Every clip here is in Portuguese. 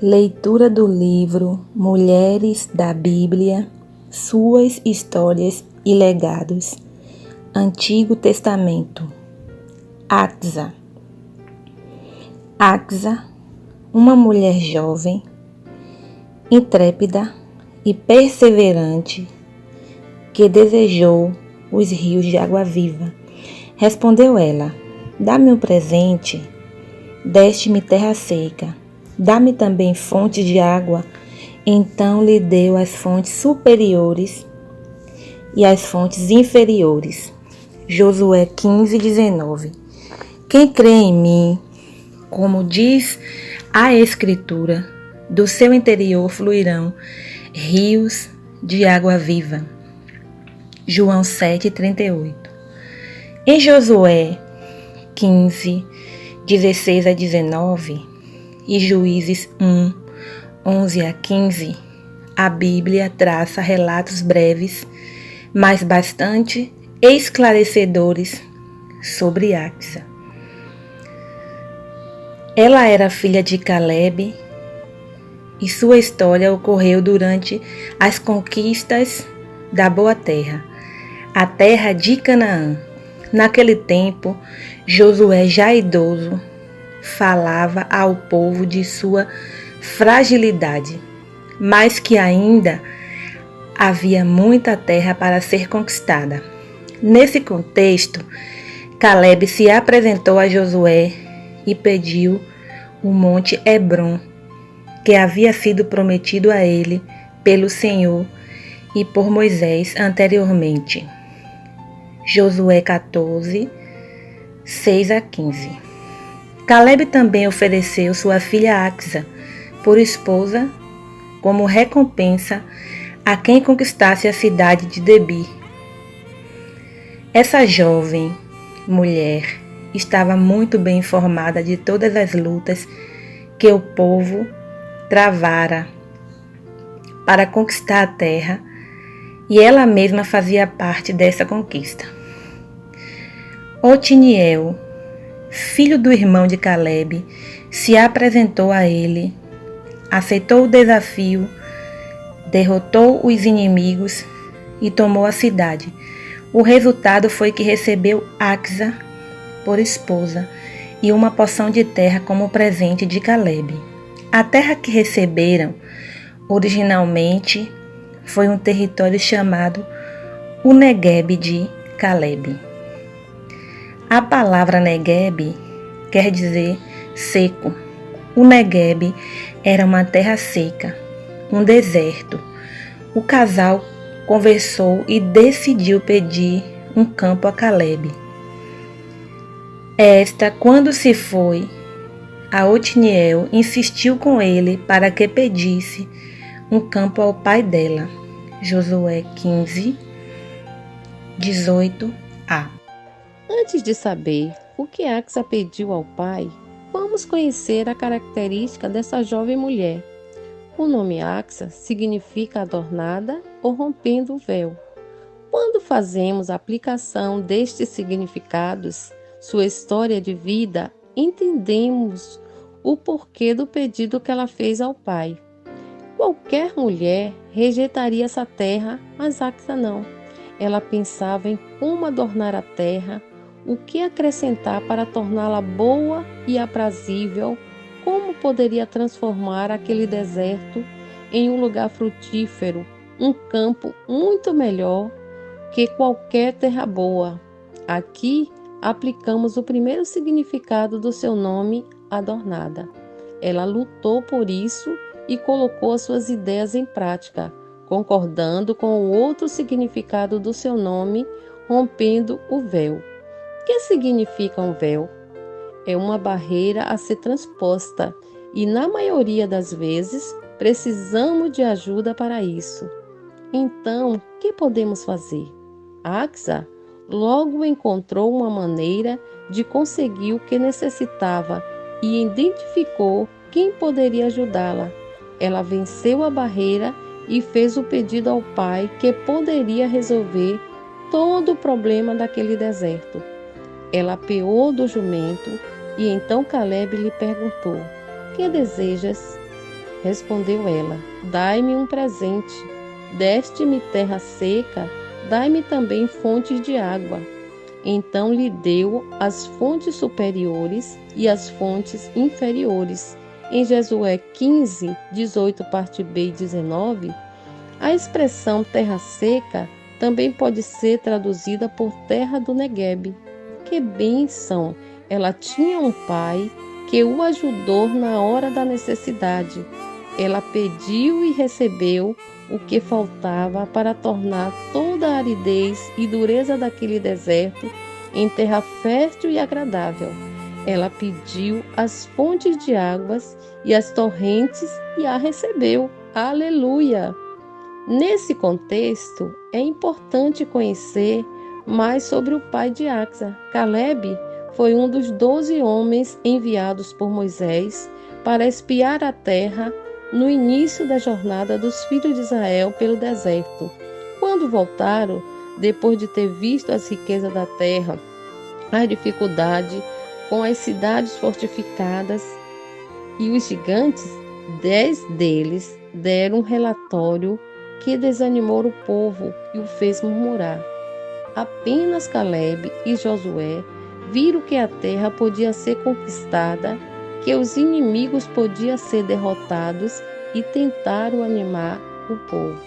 Leitura do livro Mulheres da Bíblia, Suas Histórias e Legados. Antigo Testamento. Axa. Axa, uma mulher jovem, intrépida e perseverante, que desejou os rios de água viva. Respondeu ela: dá-me um presente, deste-me terra seca, dá-me também fontes de água. Então lhe deu as fontes superiores e as fontes inferiores. Josué 15:19. Quem crê em mim, como diz a Escritura, do seu interior fluirão rios de água viva. João 7:38. Em Josué 15:16-19 e Juízes 1:11-15, a Bíblia traça relatos breves, mas bastante esclarecedores sobre Axa. Ela era filha de Calebe e sua história ocorreu durante as conquistas da Boa Terra, a terra de Canaã. Naquele tempo, Josué, já idoso, falava ao povo de sua fragilidade, mas que ainda havia muita terra para ser conquistada. Nesse contexto, Calebe se apresentou a Josué e pediu o monte Hebrom, que havia sido prometido a ele pelo Senhor e por Moisés anteriormente. Josué 14:6-15. Calebe também ofereceu sua filha Axa por esposa como recompensa a quem conquistasse a cidade de Debir. Essa jovem mulher estava muito bem informada de todas as lutas que o povo travara para conquistar a terra, e ela mesma fazia parte dessa conquista. Otiniel, filho do irmão de Calebe, se apresentou a ele, aceitou o desafio, derrotou os inimigos e tomou a cidade. O resultado foi que recebeu Axa por esposa e uma porção de terra como presente de Calebe. A terra que receberam originalmente foi um território chamado o Negueb de Calebe. A palavra Negueb quer dizer seco. O Negueb era uma terra seca, um deserto. O casal conversou e decidiu pedir um campo a Calebe. Quando se foi a Otiniel, insistiu com ele para que pedisse um campo ao pai dela. Josué 15:18a. Antes de saber o que Axa pediu ao pai, vamos conhecer a característica dessa jovem mulher. O nome Axa significa adornada ou rompendo o véu. Quando fazemos a aplicação destes significados, sua história de vida, entendemos o porquê do pedido que ela fez ao pai. Qualquer mulher rejeitaria essa terra, mas Axa não. Ela pensava em como adornar a terra, o que acrescentar para torná-la boa e aprazível, como poderia transformar aquele deserto em um lugar frutífero, um campo muito melhor que qualquer terra boa. Aqui aplicamos o primeiro significado do seu nome, adornada. Ela lutou por isso e colocou as suas ideias em prática, concordando com o outro significado do seu nome, rompendo o véu. O que significa um véu? É uma barreira a ser transposta e, na maioria das vezes, precisamos de ajuda para isso. Então, o que podemos fazer? Axa logo encontrou uma maneira de conseguir o que necessitava e identificou quem poderia ajudá-la. Ela venceu a barreira e fez o pedido ao pai que poderia resolver todo o problema daquele deserto. Ela apeou do jumento e então Calebe lhe perguntou: "Que desejas?" respondeu ela, dai-me um presente. Deste-me terra seca, dai-me também fontes de água. Então lhe deu as fontes superiores e as fontes inferiores. Em Josué 15, 18, parte B e 19, a expressão terra seca também pode ser traduzida por terra do Neguebe. Que bênção! Ela tinha um pai que o ajudou na hora da necessidade. Ela pediu e recebeu o que faltava para tornar toda a aridez e dureza daquele deserto em terra fértil e agradável. Ela pediu as fontes de águas e as torrentes e a recebeu. Aleluia! Nesse contexto, é importante conhecer mais sobre o pai de Axa. Calebe foi um dos 12 homens enviados por Moisés para espiar a terra no início da jornada dos filhos de Israel pelo deserto. Quando voltaram, depois de ter visto as riquezas da terra, a dificuldade com as cidades fortificadas e os gigantes, 10 deles deram um relatório que desanimou o povo e o fez murmurar. Apenas Calebe e Josué viram que a terra podia ser conquistada, que os inimigos podiam ser derrotados e tentaram animar o povo.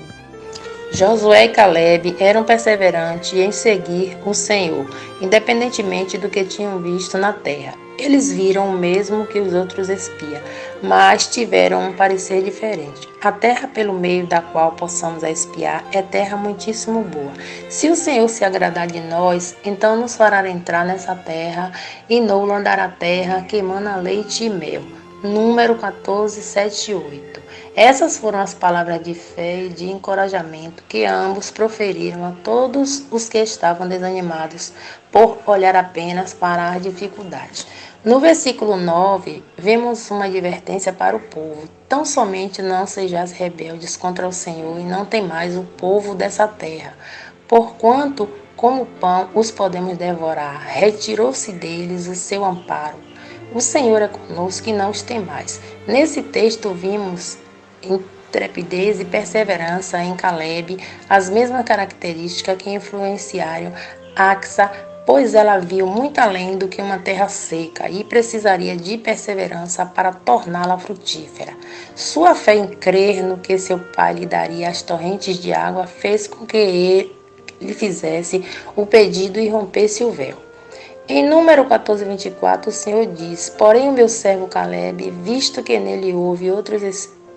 Josué e Calebe eram perseverantes em seguir o Senhor, independentemente do que tinham visto na terra. Eles viram o mesmo que os outros espias, mas tiveram um parecer diferente. A terra pelo meio da qual possamos espiar é terra muitíssimo boa. Se o Senhor se agradar de nós, então nos fará entrar nessa terra e não dará a terra que emana leite e mel. Número 14, 7 e 8. Essas foram as palavras de fé e de encorajamento que ambos proferiram a todos os que estavam desanimados por olhar apenas para as dificuldades. No versículo 9, vemos uma advertência para o povo. Tão somente não sejais rebeldes contra o Senhor e não temais o povo dessa terra, porquanto, como pão, os podemos devorar. Retirou-se deles o seu amparo. O Senhor é conosco e não os temais. Nesse texto vimos intrepidez e perseverança em Calebe, as mesmas características que influenciaram Axa, pois ela viu muito além do que uma terra seca e precisaria de perseverança para torná-la frutífera. Sua fé em crer no que seu pai lhe daria as torrentes de água fez com que ele fizesse o pedido e rompesse o véu. Em número 14, 24, o Senhor diz: porém o meu servo Calebe, visto que nele houve outros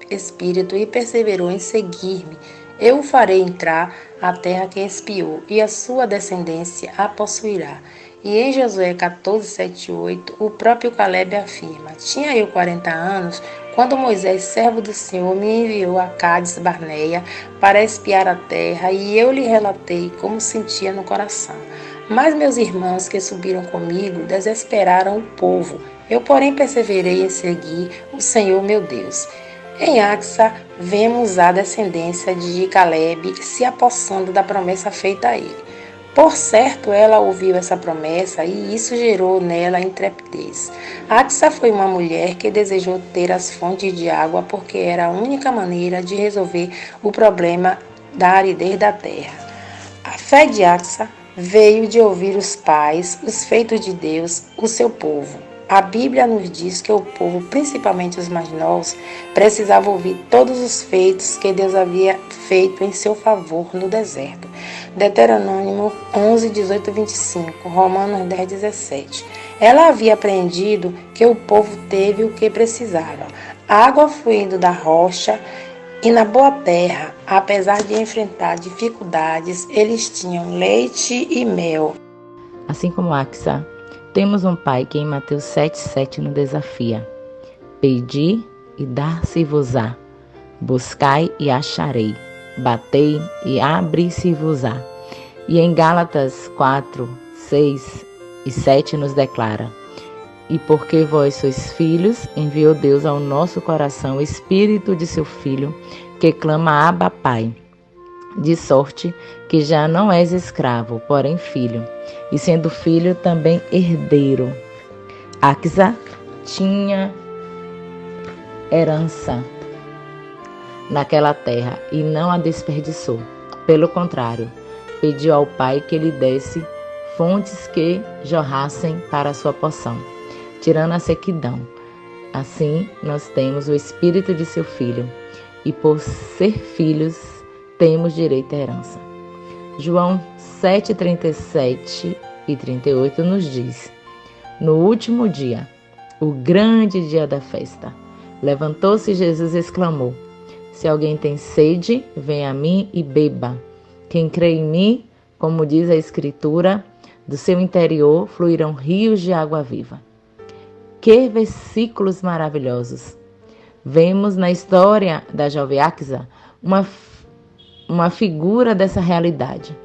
espírito e perseverou em seguir-me, eu o farei entrar à terra que espiou, e a sua descendência a possuirá. E em Josué 14, 7 e 8, o próprio Calebe afirma: tinha eu 40 anos, quando Moisés, servo do Senhor, me enviou a Cádiz Barneia para espiar a terra, e eu lhe relatei como sentia no coração. Mas meus irmãos que subiram comigo desesperaram o povo. Eu, porém, perseverei em seguir o Senhor meu Deus. Em Axa, vemos a descendência de Calebe se apossando da promessa feita a ele. Por certo, ela ouviu essa promessa e isso gerou nela intrepidez. Axa foi uma mulher que desejou ter as fontes de água porque era a única maneira de resolver o problema da aridez da terra. A fé de Axa veio de ouvir os pais, os feitos de Deus, o seu povo. A Bíblia nos diz que o povo, principalmente os mais novos, precisava ouvir todos os feitos que Deus havia feito em seu favor no deserto. Deuteronômio 11, 18 e 25, Romanos 10, 17. Ela havia aprendido que o povo teve o que precisava: água fluindo da rocha e na boa terra. Apesar de enfrentar dificuldades, eles tinham leite e mel. Assim como Axa, temos um pai que em Mateus 7,7 nos desafia: pedi e dar-se-vos-á, buscai e acharei, batei e abre-se-vos-á. E em Gálatas 4, 6 e 7 nos declara: e porque vós sois filhos, enviou Deus ao nosso coração o Espírito de seu Filho, que clama Abba, Pai. De sorte que já não és escravo, porém filho, e sendo filho também herdeiro. Axa tinha herança naquela terra e não a desperdiçou. Pelo contrário, pediu ao Pai que lhe desse fontes que jorrassem para a sua porção, tirando a sequidão. Assim, nós temos o Espírito de seu Filho, e por ser filhos, temos direito à herança. João 7:37 e 38 nos diz: No último dia, o grande dia da festa, levantou-se Jesus e exclamou: Se alguém tem sede, venha a mim e beba. Quem crê em mim, como diz a Escritura, do seu interior fluirão rios de água viva. Que versículos maravilhosos! Vemos na história da jovem Axa uma figura dessa realidade.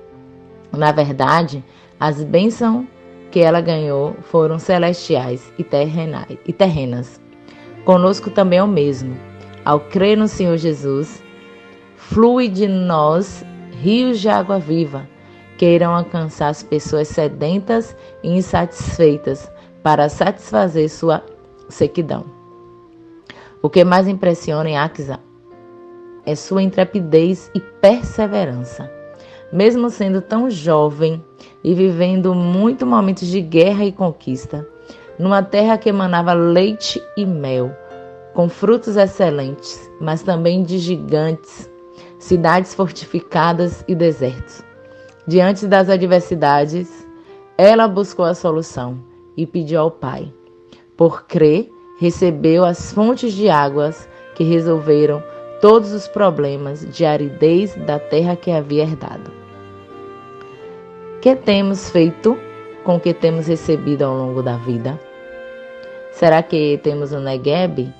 Na verdade, as bênçãos que ela ganhou foram celestiais e terrenas. Conosco também é o mesmo. Ao crer no Senhor Jesus, flui de nós rios de água viva, que irão alcançar as pessoas sedentas e insatisfeitas para satisfazer sua sequidão. O que mais impressiona em Axa é sua intrepidez e perseverança. Mesmo sendo tão jovem e vivendo muitos momentos de guerra e conquista, numa terra que emanava leite e mel, com frutos excelentes, mas também de gigantes, cidades fortificadas e desertos. Diante das adversidades, ela buscou a solução e pediu ao Pai. Por crer, recebeu as fontes de águas que resolveram todos os problemas de aridez da terra que havia herdado. Que temos feito com o que temos recebido ao longo da vida? Será que temos o Negueb?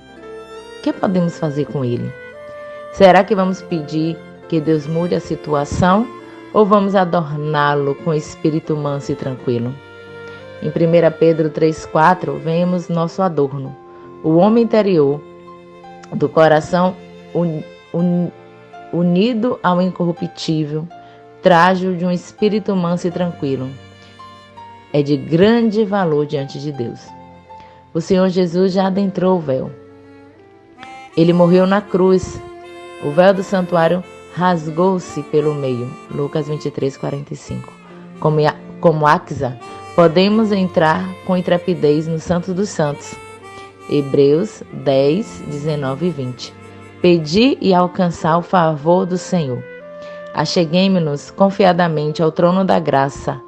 O que podemos fazer com ele? Será que vamos pedir que Deus mude a situação ou vamos adorná-lo com espírito manso e tranquilo? Em 1 Pedro 3,4, vemos nosso adorno, o homem interior, do coração unido ao incorruptível, trajo de um espírito manso e tranquilo. É de grande valor diante de Deus. O Senhor Jesus já adentrou o véu. Ele morreu na cruz. O véu do santuário rasgou-se pelo meio. Lucas 23:45. Como Axa, podemos entrar com intrepidez no Santo dos Santos. Hebreus 10:19 e 20. Pedir e alcançar o favor do Senhor. Acheguemo-nos confiadamente ao trono da graça,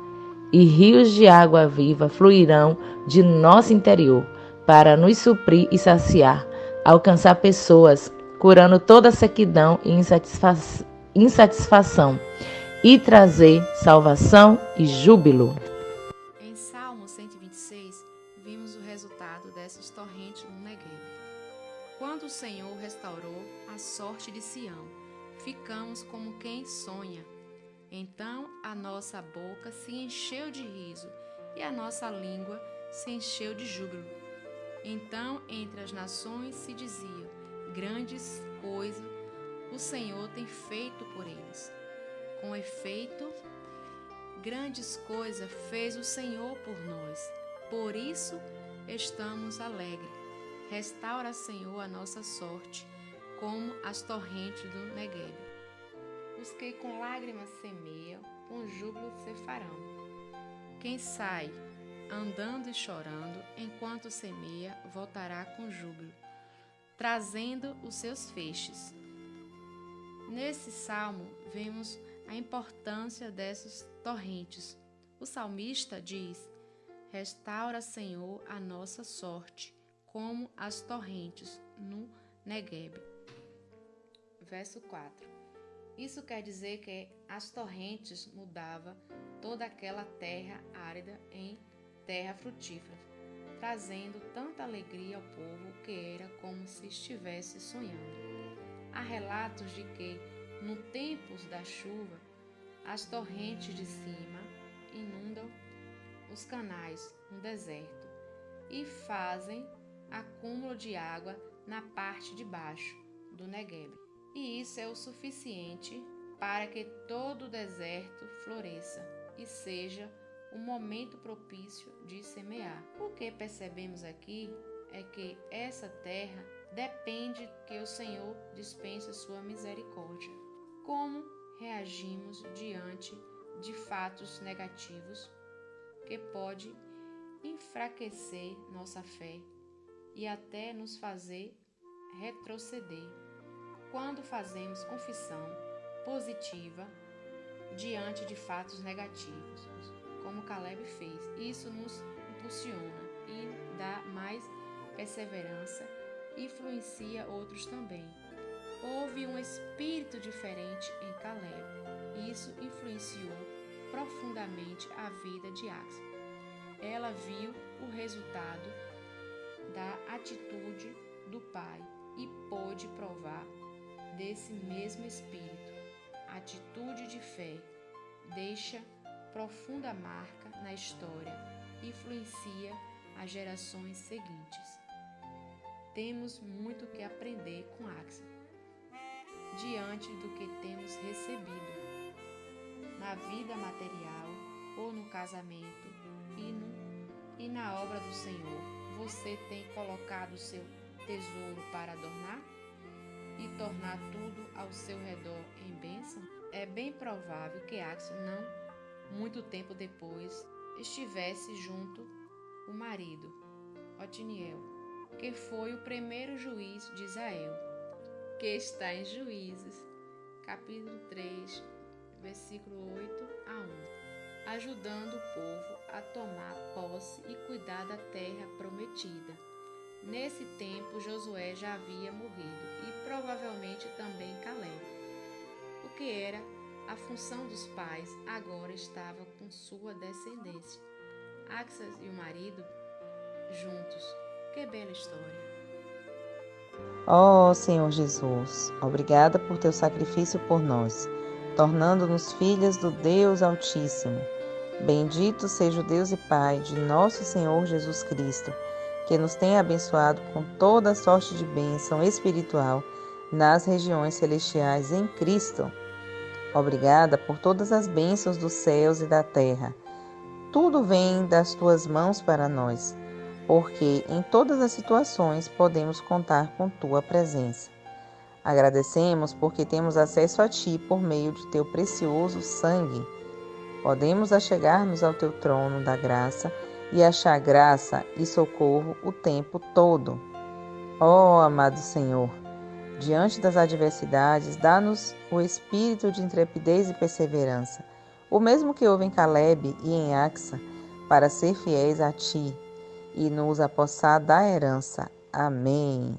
e rios de água viva fluirão de nosso interior para nos suprir e saciar, alcançar pessoas, curando toda sequidão e insatisfação, e trazer salvação e júbilo. Em Salmo 126, vimos o resultado dessas torrentes no Negueb. Quando o Senhor restaurou a sorte de Sião, ficamos como quem sonha. Então a nossa boca se encheu de riso e a nossa língua se encheu de júbilo. Então entre as nações se dizia: grandes coisas o Senhor tem feito por eles. Com efeito, grandes coisas fez o Senhor por nós. Por isso estamos alegres. Restaura, Senhor, a nossa sorte, como as torrentes do Negueb. Os que com lágrimas semeiam, com júbilo cefarão. Quem sai andando e chorando, enquanto semeia, voltará com júbilo, trazendo os seus feixes. Nesse salmo, vemos a importância dessas torrentes. O salmista diz: restaura, Senhor, a nossa sorte, como as torrentes no Negueb. Verso 4. Isso quer dizer que as torrentes mudavam toda aquela terra árida em terra frutífera, trazendo tanta alegria ao povo que era como se estivesse sonhando. Há relatos de que, no tempo da chuva, as torrentes de cima inundam os canais no deserto e fazem acúmulo de água na parte de baixo do Negueb. E isso é o suficiente para que todo o deserto floresça e seja um momento propício de semear. O que percebemos aqui é que essa terra depende que o Senhor dispense sua misericórdia. Como reagimos diante de fatos negativos que pode enfraquecer nossa fé e até nos fazer retroceder? Quando fazemos confissão positiva diante de fatos negativos, como Caleb fez, isso nos impulsiona e dá mais perseverança e influencia outros também. Houve um espírito diferente em Caleb. Isso influenciou profundamente a vida de Axa. Ela viu o resultado da atitude do pai e pôde provar desse mesmo espírito. Atitude de fé deixa profunda marca na história e influencia as gerações seguintes. Temos muito que aprender com Axa, diante do que temos recebido na vida material ou no casamento e na obra do Senhor. Você tem colocado seu tesouro para adornar e tornar tudo ao seu redor em bênção? É bem provável que Axa, não muito tempo depois, estivesse junto o marido, Otiniel, que foi o primeiro juiz de Israel, que está em Juízes, capítulo 3, versículo 8 a 11, ajudando o povo a tomar posse e cuidar da terra prometida. Nesse tempo, Josué já havia morrido e provavelmente também Caleb. O que era a função dos pais agora estava com sua descendência. Axa e o marido juntos. Que bela história! Ó Senhor Jesus, obrigada por teu sacrifício por nós, tornando-nos filhas do Deus Altíssimo. Bendito seja o Deus e Pai de nosso Senhor Jesus Cristo, que nos tem abençoado com toda sorte de bênção espiritual nas regiões celestiais em Cristo. Obrigada por todas as bênçãos dos céus e da terra. Tudo vem das tuas mãos para nós, porque em todas as situações podemos contar com tua presença. Agradecemos porque temos acesso a ti por meio de teu precioso sangue. Podemos achegar-nos ao teu trono da graça e achar graça e socorro o tempo todo. Ó amado Senhor, diante das adversidades, dá-nos o espírito de intrepidez e perseverança, o mesmo que houve em Caleb e em Axa, para ser fiéis a ti e nos apossar da herança. Amém.